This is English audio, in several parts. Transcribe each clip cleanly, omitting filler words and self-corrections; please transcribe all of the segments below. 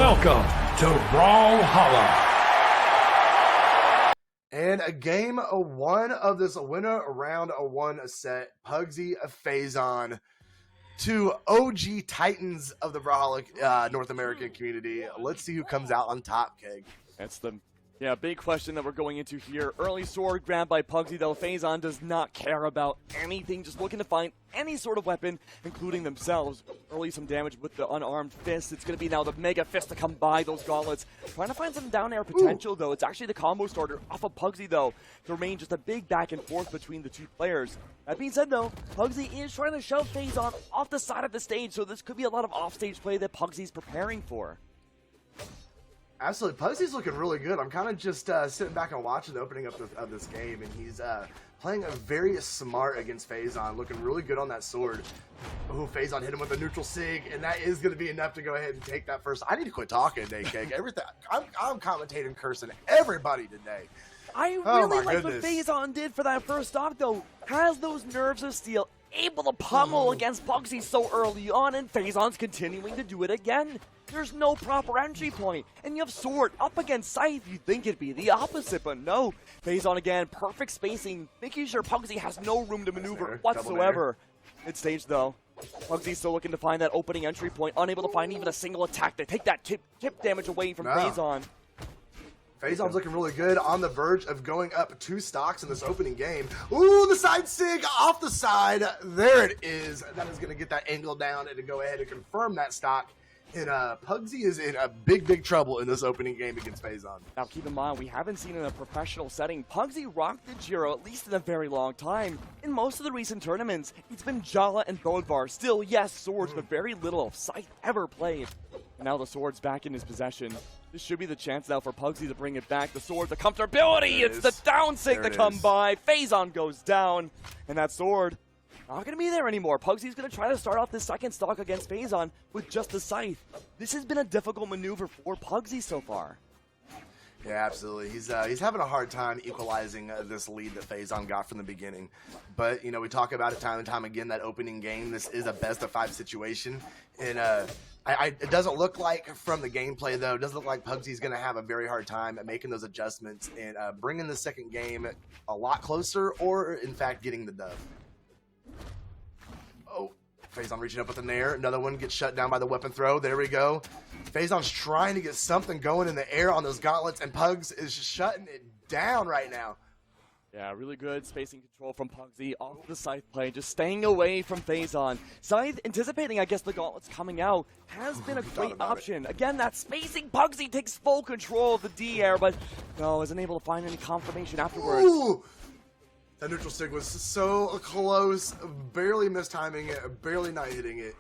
Welcome to Brawlhalla. And a game one of this winner round one set, Pugsy Faison, two OG titans of the Brawlhalla North American community. Let's see who comes out on top, Keg. That's the big question that we're going into here. Early sword grabbed by Pugsy, though. Faison does not care about anything, just looking to find any sort of weapon, including themselves. Early some damage with the unarmed fist. It's going to be now the mega fist to come by those gauntlets. Trying to find some down air potential, though. It's actually the combo starter off of Pugsy, though, to remain just a big back and forth between the two players. That being said, though, Pugsy is trying to shove Faison off the side of the stage, so this could be a lot of offstage play that Pugsy's preparing for. Absolutely. Pugsy's looking really good. I'm kind of just sitting back and watching the opening up of this game, and he's playing a very smart against Faison, looking really good on that sword. Oh, Faison hit him with a neutral sig, and that is going to be enough to go ahead and take that first. I need to quit talking today, Keg. Everything. I'm commentating, cursing everybody today. I really like what Faison did for that first stock, though. Has those nerves of steel, able to pummel against Pugsy so early on, and Phazon's continuing to do it again. There's no proper entry point, and you have sword up against scythe. You'd think it'd be the opposite, but no. Phazon again, perfect spacing, making sure Pugsy has no room to maneuver whatsoever. Mid-stage though, Pugsy's still looking to find that opening entry point, unable to find even a single attack to take that tip damage away from Phazon. Phazon's looking really good, on the verge of going up 2 stocks in this opening game. Ooh, the side sig off the side. There it is. That is going to get that angle down and to go ahead and confirm that stock. And Pugsy is in a big trouble in this opening game against Faison. Now keep in mind, we haven't seen in a professional setting Pugsy rock the Giro, at least in a very long time. In most of the recent tournaments, it's been Brawlhalla and Vodhalla. Still, yes, swords, but very little of Scythe ever played. And now the sword's back in his possession. This should be the chance now for Pugsy to bring it back. The sword, the comfortability, it's the down sig to come by. Faison goes down, and that sword not going to be there anymore. Pugsy's going to try to start off this second stock against Faison with just the scythe. This has been a difficult maneuver for Pugsy so far. Yeah, absolutely. He's having a hard time equalizing this lead that Faison got from the beginning. But, you know, we talk about it time and time again, that opening game. This is a best-of-5 situation. And it doesn't look like, from the gameplay, though, it doesn't look like Pugsy's going to have a very hard time at making those adjustments and bringing the second game a lot closer or, in fact, getting the dub. Oh, Faison reaching up with the nair. Another one gets shut down by the weapon throw. There we go. Faison's trying to get something going in the air on those gauntlets, and Pugs is just shutting it down right now. Yeah, really good spacing control from Pugsy off the Scythe play, just staying away from Faison. Scythe, anticipating, I guess, the gauntlets coming out, has been a great option. Again, that spacing, Pugsy takes full control of the D-air, but no, isn't able to find any confirmation afterwards. Ooh. That neutral sig was so close, barely mistiming it, barely not hitting it.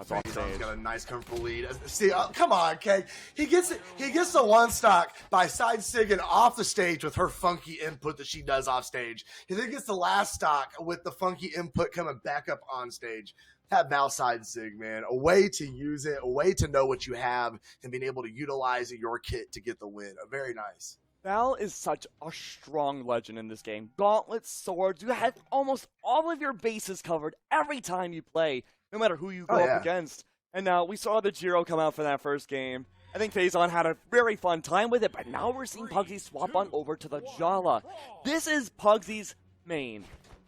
Faison's got a nice, comfortable lead. See, come on, Keg. He gets the one stock by side sigging off the stage with her funky input that she does off stage. He then gets the last stock with the funky input coming back up on stage. That Val side sig, man, a way to use it, a way to know what you have, and being able to utilize your kit to get the win. Very nice. Val is such a strong legend in this game. Gauntlets, swords, you have almost all of your bases covered every time you play, no matter who you go up against. And now we saw the Giro come out for that first game. I think Faison had a very fun time with it, but now we're seeing Pugsy swap on over to the Brawlhalla. This is Pugsy's main.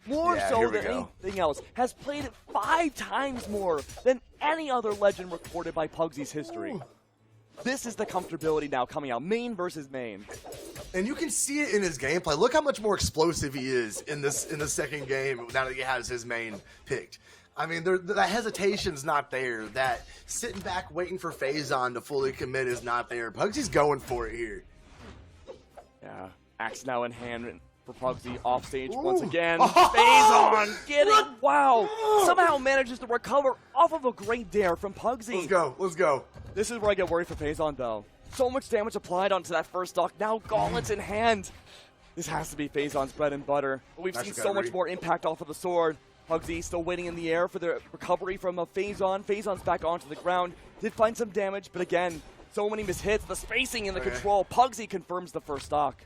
More so than anything else. Has played it 5 times more than any other legend recorded by Pugsy's history. This is the comfortability now coming out, main versus main. And you can see it in his gameplay. Look how much more explosive he is in the second game now that he has his main picked. I mean, that hesitation's not there. That sitting back waiting for Faison to fully commit is not there. Pugsy's going for it here. Yeah, axe now in hand for Pugsy off stage once again. Faison getting, somehow manages to recover off of a great dare from Pugsy. Let's go. This is where I get worried for Faison, though. So much damage applied onto that first stock. Now gauntlets in hand. This has to be Phazon's bread and butter. But we've seen so much more impact off of the sword. Pugsy still waiting in the air for the recovery from a Faison. Phazon's back onto the ground. Did find some damage, but again, so many mishits. The spacing and the control. Pugsy confirms the first stock.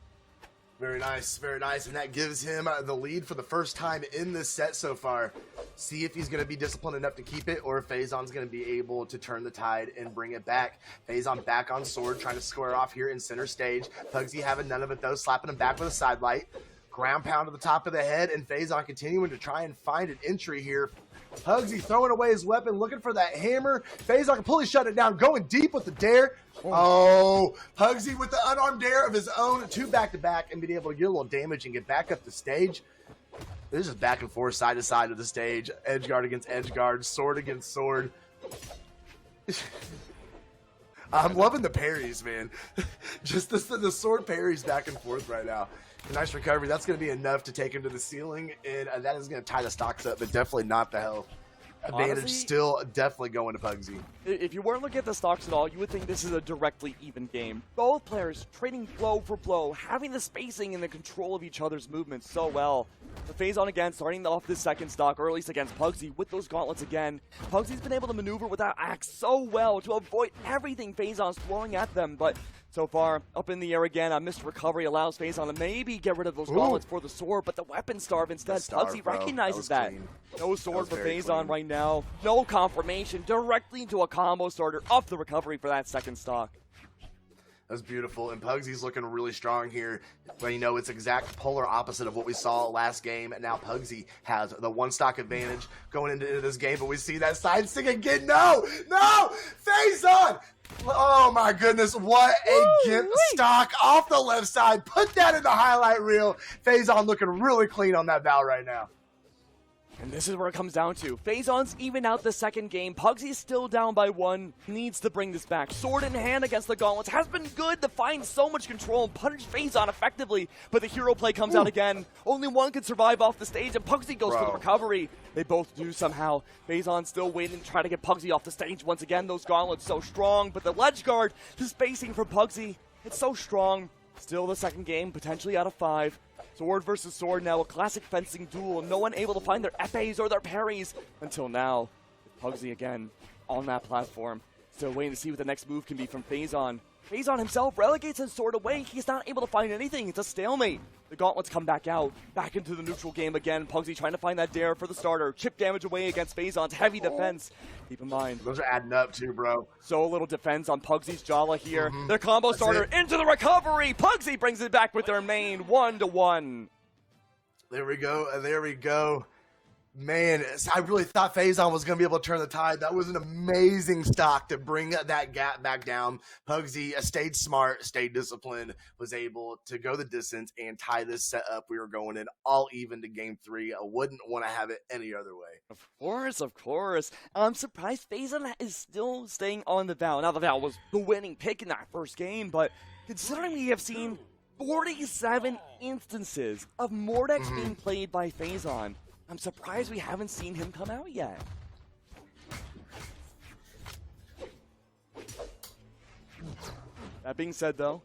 Very nice, and that gives him the lead for the first time in this set so far. see if he's going to be disciplined enough to keep it, or if Phazon's going to be able to turn the tide and bring it back. Phazon back on sword, trying to square off here in center stage. Pugsy having none of it though, slapping him back with a side light. Ground pound to the top of the head, and Phazon continuing to try and find an entry here. Pugsy throwing away his weapon, looking for that hammer. Phazon completely shut it down, going deep with the dare. Oh, Pugsy with the unarmed dare of his own, 2 back-to-back, and being able to get a little damage and get back up the stage. This is back and forth, side to side of the stage. Edge guard against edge guard, sword against sword. I'm loving the parries, man. Just the sword parries back and forth right now. Nice recovery. That's going to be enough to take him to the ceiling, and that is going to tie the stocks up, but definitely not the health. Advantage. Honestly, still definitely going to Pugsy. If you weren't looking at the stocks at all, you would think this is a directly even game. Both players trading blow for blow, having the spacing and the control of each other's movements so well. The Phazon again starting off this second stock, or at least against Pugsy, with those gauntlets again. Pugsy's been able to maneuver with that axe so well to avoid everything Phazon's throwing at them, but so far, up in the air again, a missed recovery allows Faison to maybe get rid of those gauntlets for the sword, but the weapon starve instead. Pugsy recognizes that. No sword for Faison right now. No confirmation. Directly into a combo starter. Up the recovery for that second stock. That's beautiful, and Pugsy's looking really strong here. But you know, it's exact polar opposite of what we saw last game, and now Pugsy has the 1 stock advantage going into this game, but we see that side stick again. No! Faison! Oh my goodness, what a gimp stock off the left side. Put that in the highlight reel. Phazon looking really clean on that bow right now. And this is where it comes down to. Phazon's even out the second game. Pugsy's still down by 1. Needs to bring this back. Sword in hand against the gauntlets. Has been good to find so much control and punish Phazon effectively. But the hero play comes out again. Only one can survive off the stage, and Pugsy goes for the recovery. They both do somehow. Phazon still waiting to try to get Pugsy off the stage. Once again, those gauntlets so strong. But the ledge guard, the spacing from Pugsy, it's so strong. Still the second game, potentially out of 5. Sword versus sword now, a classic fencing duel. No one able to find their epes or their parries until now. Pugsy again on that platform. Still waiting to see what the next move can be from Phazon. Phazon himself relegates his sword away. He's not able to find anything. It's a stalemate. The gauntlets come back out. Back into the neutral game again. Pugsy trying to find that dare for the starter. Chip damage away against Phazon's heavy defense. Keep in mind. Those are adding up too, bro. So little defense on Pugsy's Brawlhalla here. The combo starter into the recovery. Pugsy brings it back with their main 1-1. There we go. There we go. Man, I really thought Phazon was going to be able to turn the tide. That was an amazing stock to bring that gap back down. Pugsy stayed smart, stayed disciplined, was able to go the distance and tie this set up. We were going in all even to game 3. I wouldn't want to have it any other way. Of course. I'm surprised Phazon is still staying on the Val. Now, the Val was the winning pick in that first game, but considering we have seen 47 instances of Mordex being played by Phazon, I'm surprised we haven't seen him come out yet. That being said, though,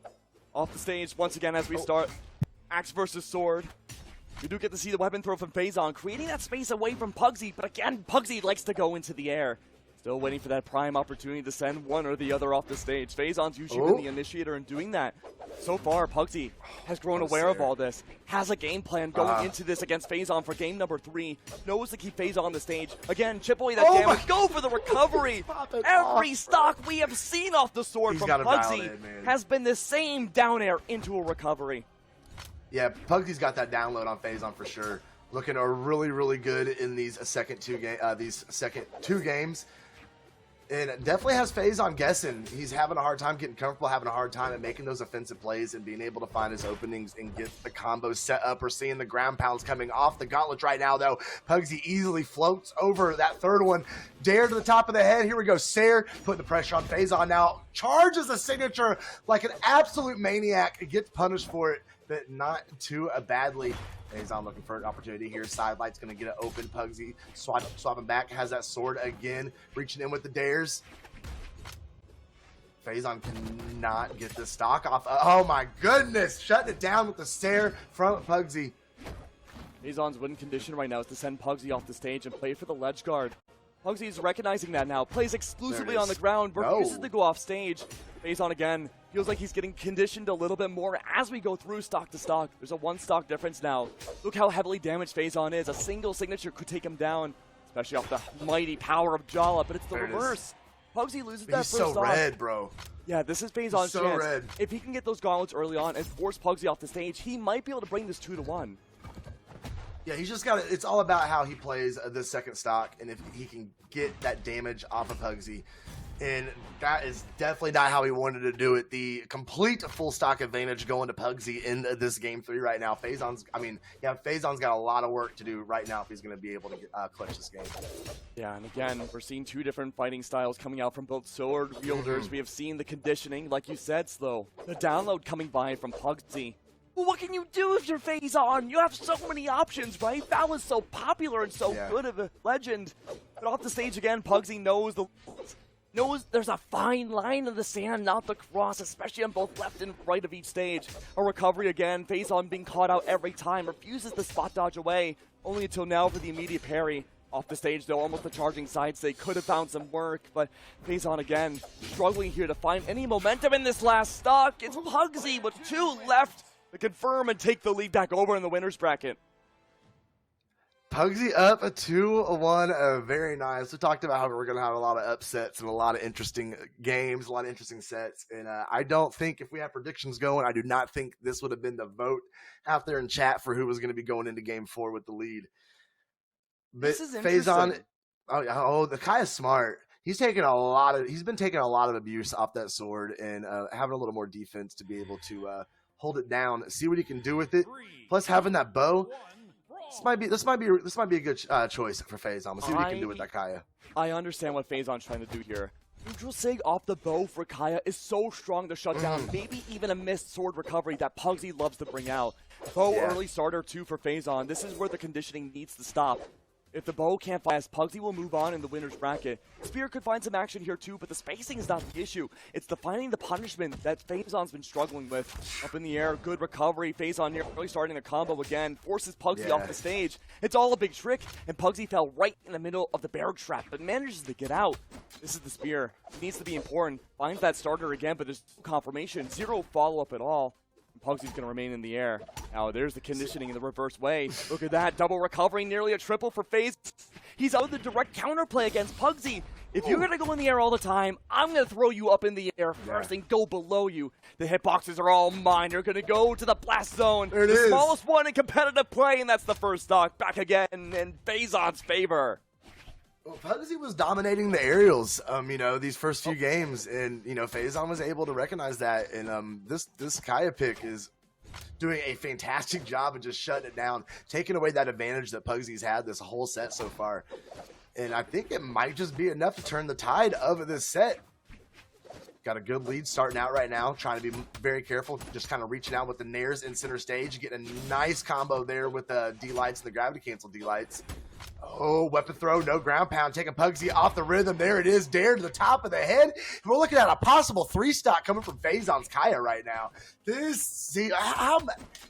off the stage once again as we start axe versus sword. We do get to see the weapon throw from Phazon, creating that space away from Pugsy, but again, Pugsy likes to go into the air. Still waiting for that prime opportunity to send one or the other off the stage. Phazon's usually been the initiator in doing that. So far, Pugsy has grown aware of all this, has a game plan going into this against Phazon for game number 3, knows to keep Phazon on the stage. Again, chip away that damage, go for the recovery. Every stock we have seen off the sword from Pugsy has been the same down air into a recovery. Yeah, Pugsy's got that download on Phazon for sure. Looking really, really good in these second two games. And definitely has Phazon guessing. He's having a hard time getting comfortable, having a hard time at making those offensive plays and being able to find his openings and get the combos set up. We're seeing the ground pounds coming off the gauntlets right now, though. Pugsy easily floats over that third one. Dare to the top of the head. Here we go. Sayer putting the pressure on Phazon now. Charges the signature like an absolute maniac. Gets punished for it, but not too badly. Phazon looking for an opportunity here. Sidelight's going to get it open. Pugsy swapping back. Has that sword again. Reaching in with the dares. Phazon cannot get the stock off. Oh my goodness. Shutting it down with the stare from Pugsy. Phazon's win condition right now is to send Pugsy off the stage and play for the ledge guard. Pugsy is recognizing that now. Plays exclusively on the ground. Refuses to go off stage. Phazon again. Feels like he's getting conditioned a little bit more as we go through stock to stock. There's a 1 stock difference now. Look how heavily damaged Phazon is. A single signature could take him down. especially off the mighty power of Brawlhalla, but it's the reverse. Pugsy loses that first He's so stock. red, bro. Yeah, this is Phazon's so chance. red. If he can get those gauntlets early on and force Pugsy off the stage, he might be able to bring this 2-1. Yeah, he's just got to, it's all about how he plays the second stock, and if he can get that damage off of Pugsy. And that is definitely not how he wanted to do it. The complete full stock advantage going to Pugsy in this game 3 right now. Phazon's got a lot of work to do right now if he's going to be able to get, clutch this game. Yeah, and again, we're seeing 2 different fighting styles coming out from both sword wielders. We have seen the conditioning, like you said, Slow. The download coming by from Pugsy. Well, what can you do if you're Faison? You have so many options, right? Val is so popular and so good of a legend. But off the stage again, Pugsy knows there's a fine line in the sand not to cross, especially on both left and right of each stage. A recovery again, Faison being caught out every time, refuses to spot dodge away, only until now for the immediate parry. Off the stage though, almost a charging side stake, could have found some work, but Faison again, struggling here to find any momentum in this last stock. It's Pugsy with 2 left to confirm and take the lead back over in the winner's bracket. Pugsy up a 2-1, very nice. We talked about how we're going to have a lot of upsets and a lot of interesting games, a lot of interesting sets. And I don't think if we have predictions going, I do not think this would have been the vote out there in chat for who was going to be going into game 4 with the lead. But This is interesting. Phazon, the Kai is smart. He's been taking a lot of abuse off that sword and having a little more defense to be able to hold it down, see what he can do with it. Plus having that bow. This might be a good choice for Phazon. Let's see what he can do with that Kaya. I understand what Phazon's trying to do here. Neutral sig off the bow for Kaya is so strong to shut down, maybe even a missed sword recovery that Pugsy loves to bring out. Bow early starter 2 for Phazon. This is where the conditioning needs to stop. If the bow can't fly, Pugsy will move on in the winner's bracket. Spear could find some action here too, but the spacing is not the issue. It's the finding the punishment that Phazon's been struggling with. Up in the air, good recovery. Phazon nearly starting a combo again, forces Pugsy off the stage. It's all a big trick, and Pugsy fell right in the middle of the barrel trap, but manages to get out. This is the spear. It needs to be important. Finds that starter again, but there's no confirmation. 0 follow-up at all. Pugsy's going to remain in the air. Now, there's the conditioning in the reverse way. Look at that. Double recovery, nearly a triple for FaZe. He's out of the direct counterplay against Pugsy. If you're going to go in the air all the time, I'm going to throw you up in the air first and go below you. The hitboxes are all mine. You're going to go to the blast zone. There it the is. Smallest one in competitive play, and that's the first stock. Back again in Phazon's favor. Well, Pugsy was dominating the aerials, these first few games, and Phazon was able to recognize that, and this Kaya pick is doing a fantastic job of just shutting it down, taking away that advantage that Pugsy's had this whole set so far, and I think it might just be enough to turn the tide of this set. Got a good lead starting out right now, trying to be very careful, just kind of reaching out with the nairs in center stage, getting a nice combo there with the D-lights and the gravity cancel D-lights. Oh, weapon throw, no ground pound, taking Pugsy off the rhythm. There it is, dare to the top of the head. We're looking at a possible 3-stock coming from Phazon's Kaya right now.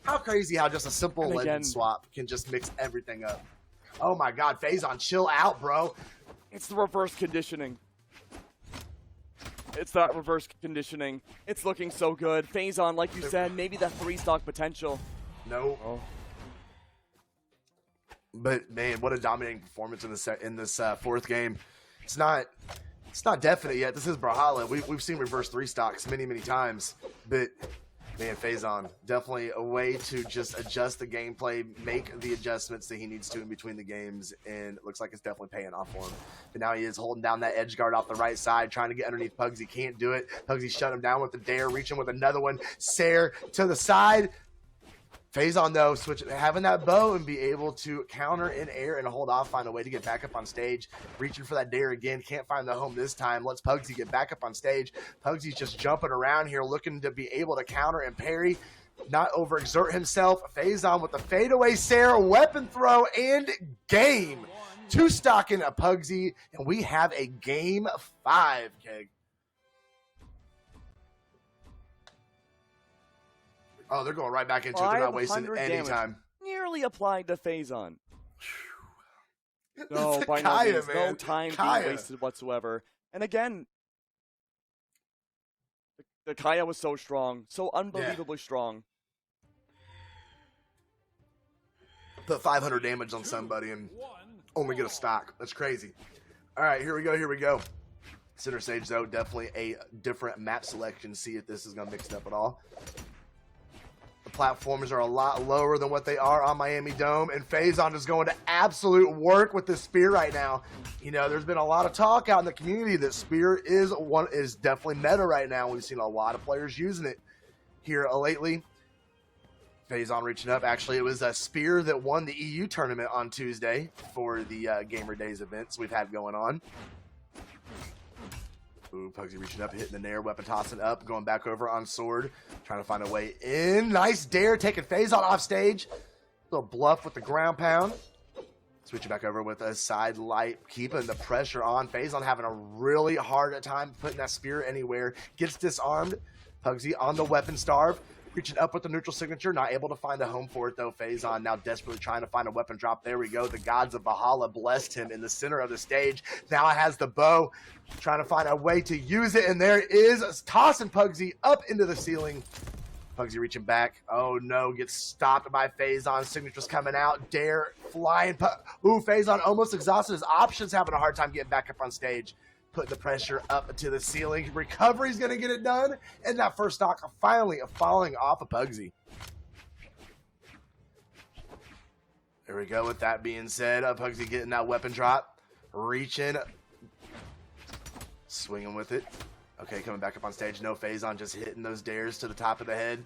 How crazy how just a simple legend swap can just mix everything up. Oh my God, Phazon, chill out, bro. It's the reverse conditioning. It's that reverse conditioning. It's looking so good. Phazon, like you said, maybe that 3-stock potential. No. Oh. But man, what a dominating performance in this fourth game. It's not definite yet. This is Brawlhalla. We've seen reverse 3-stocks many times, but man, Phazon definitely a way to just adjust the gameplay, make the adjustments that he needs to in between the games, and it looks like it's definitely paying off for him. But now he is holding down that edge guard off the right side, trying to get underneath Pugsy. Can't do it. Pugsy shut him down with the dare, reaching with another one. Sair to the side. Phazon, though, having that bow and be able to counter in air and hold off, find a way to get back up on stage. Reaching for that dare again, can't find the home this time. Lets Pugsy get back up on stage. Pugsy's just jumping around here, looking to be able to counter and parry, not overexert himself. Phazon with the fadeaway Sair, weapon throw, and game. 2-stocking a Pugsy, and we have a game 5, Keg. Oh, they're going right back into it. They're not wasting any time. Nearly applied to Phazon. No, by Kaya, no means. No time being wasted whatsoever. And again, the Kaya was so strong. So unbelievably strong. Put 500 damage on somebody and only get a stock. That's crazy. All right, here we go. Center stage, though, definitely a different map selection. See if this is going to mix it up at all. The platforms are a lot lower than what they are on Miami Dome, and Phazon is going to absolute work with this spear right now. You know, there's been a lot of talk out in the community that spear is definitely meta right now. We've seen a lot of players using it here lately. Phazon reaching up. Actually, it was a spear that won the EU tournament on Tuesday for the Gamer Days events we've had going on. Ooh, Pugsy reaching up, hitting the nair, weapon tossing up, going back over on sword, trying to find a way in. Nice dare, taking Phazon off stage. Little bluff with the ground pound. Switching back over with a side light, keeping the pressure on. Phazon having a really hard time putting that spear anywhere. Gets disarmed. Pugsy on the weapon starve. Reaching up with the neutral signature, not able to find a home for it though. Phazon now desperately trying to find a weapon drop. There we go. The gods of Vodhalla blessed him in the center of the stage. Now has the bow, trying to find a way to use it, and there it is, tossing Pugsy up into the ceiling. Pugsy reaching back. Oh no, gets stopped by Phazon. Signature's coming out. Dare flying. Ooh, Phazon almost exhausted his options, having a hard time getting back up on stage. Putting the pressure up to the ceiling. Recovery's going to get it done. And that first stock finally falling off of Pugsy. There we go. With that being said, Pugsy getting that weapon drop. Reaching. Swinging with it. Okay, coming back up on stage. No Phazon, just hitting those dares to the top of the head.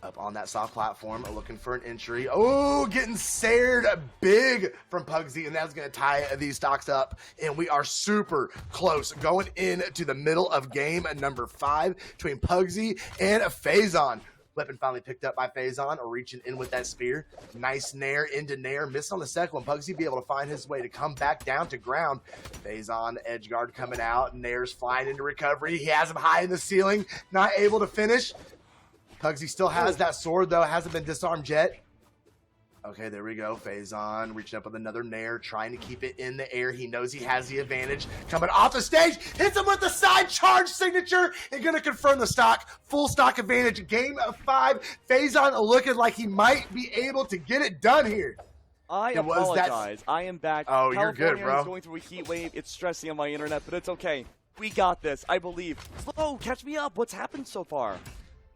Up on that soft platform, looking for an entry. Oh, getting sared big from Pugsy, and that's going to tie these stocks up. And we are super close going into the middle of game number 5 between Pugsy and Phazon. Weapon finally picked up by Phazon, reaching in with that spear. Nice nair into nair. Missed on the second one. Pugsy be able to find his way to come back down to ground. Phazon, edge guard coming out. Nair's flying into recovery. He has him high in the ceiling. Not able to finish. Pugsy still has that sword, though. Hasn't been disarmed yet. Okay, there we go. Phazon reaching up with another nair, trying to keep it in the air. He knows he has the advantage. Coming off the stage, hits him with the side charge signature, and going to confirm the stock. Full stock advantage. Game of 5. Phazon looking like he might be able to get it done here. I apologize. I am back. Oh, California you're good, bro. is going through a heat wave. It's stressing on my internet, but it's okay. We got this, I believe. Slow, catch me up. What's happened so far?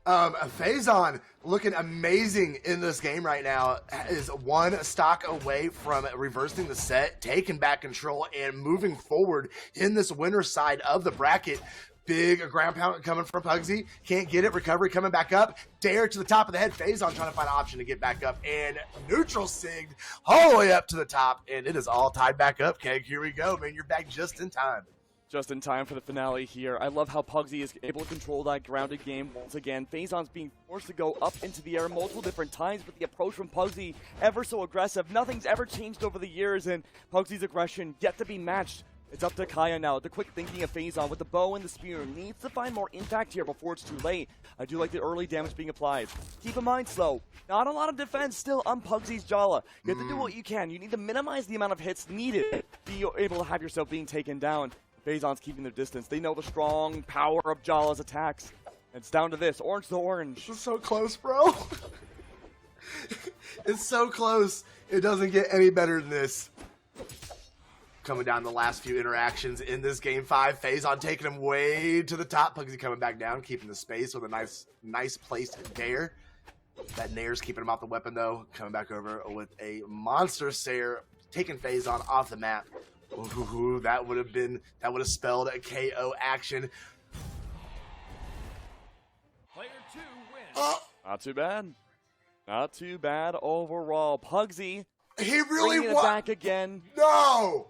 Phazon looking amazing in this game right now, is one stock away from reversing the set, taking back control, and moving forward in this winner's side of the bracket. Big ground pound coming from Pugsy. Can't get it. Recovery coming back up. Dare to the top of the head. Phazon trying to find an option to get back up. And neutral sigged all the way up to the top. And it is all tied back up, Keg. Here we go, man. You're back just in time. Just in time for the finale here. I love how Pugsy is able to control that grounded game once again. Phazon's being forced to go up into the air multiple different times, but the approach from Pugsy ever so aggressive. Nothing's ever changed over the years, and Pugsy's aggression yet to be matched. It's up to Kaya now. The quick thinking of Phazon with the bow and the spear needs to find more impact here before it's too late. I do like the early damage being applied. Keep in mind, Slow, not a lot of defense still on Pugsy's Brawlhalla. You have to do what you can. You need to minimize the amount of hits needed to be able to have yourself being taken down. Phazon's keeping their distance. They know the strong power of Brawlhalla's attacks. It's down to this. Orange to orange. This is so close, bro. It's so close. It doesn't get any better than this. Coming down the last few interactions in this game 5. Phazon taking him way to the top. Pugsy coming back down, keeping the space with a nice placed dare. That nair's keeping him off the weapon, though. Coming back over with a monster Sayer, taking Phazon off the map. Ooh, that would have spelled a KO action. Player 2 wins. Not too bad. Not too bad overall. Pugsy, he really bringing it back again. No!